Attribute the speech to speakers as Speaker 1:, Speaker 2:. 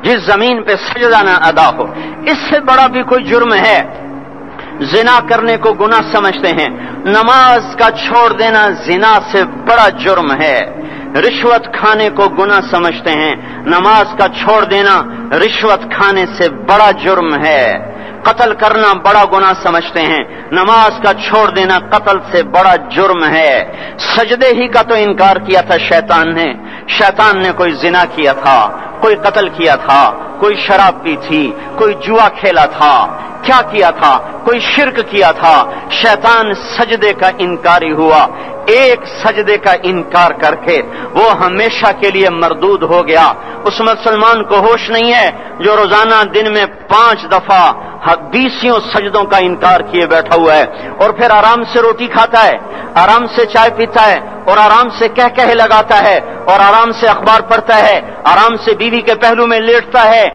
Speaker 1: جس زمین پہ سجدہ نہ ادا ہو، اس سے بڑا بھی کوئی جرم ہے؟ زنا کرنے کو گناہ سمجھتے ہیں، نماز کا چھوڑ دینا زنا سے بڑا جرم ہے۔ رشوت کھانے کو گناہ سمجھتے ہیں، نماز کا چھوڑ دینا رشوت کھانے سے بڑا جرم ہے۔ قتل کرنا بڑا گناہ سمجھتے ہیں، نماز کا چھوڑ دینا قتل سے بڑا جرم ہے۔ سجدے ہی کا تو انکار کیا تھا شیطان نے کوئی زنا کیا تھا، کوئی قتل کیا تھا، کوئی شراب پی تھی، کوئی جوا کھیلا تھا، کیا کیا تھا؟ کوئی شرک کیا تھا۔ شیطان سجدے کا انکاری ہوا، ایک سجدے کا انکار کر کے وہ ہمیشہ کے لیے مردود ہو گیا۔ اس مسلمان کو ہوش نہیں ہے جو روزانہ دن میں 5 دفعہ 20 سجدوں کا انکار کیے بیٹھا ہوا ہے، اور پھر آرام سے روٹی کھاتا ہے، آرام سے چائے پیتا ہے، اور آرام سے کہہ لگاتا ہے، اور آرام سے اخبار پڑھتا ہے، آرام سے بیوی کے پہلو میں لیٹتا ہے۔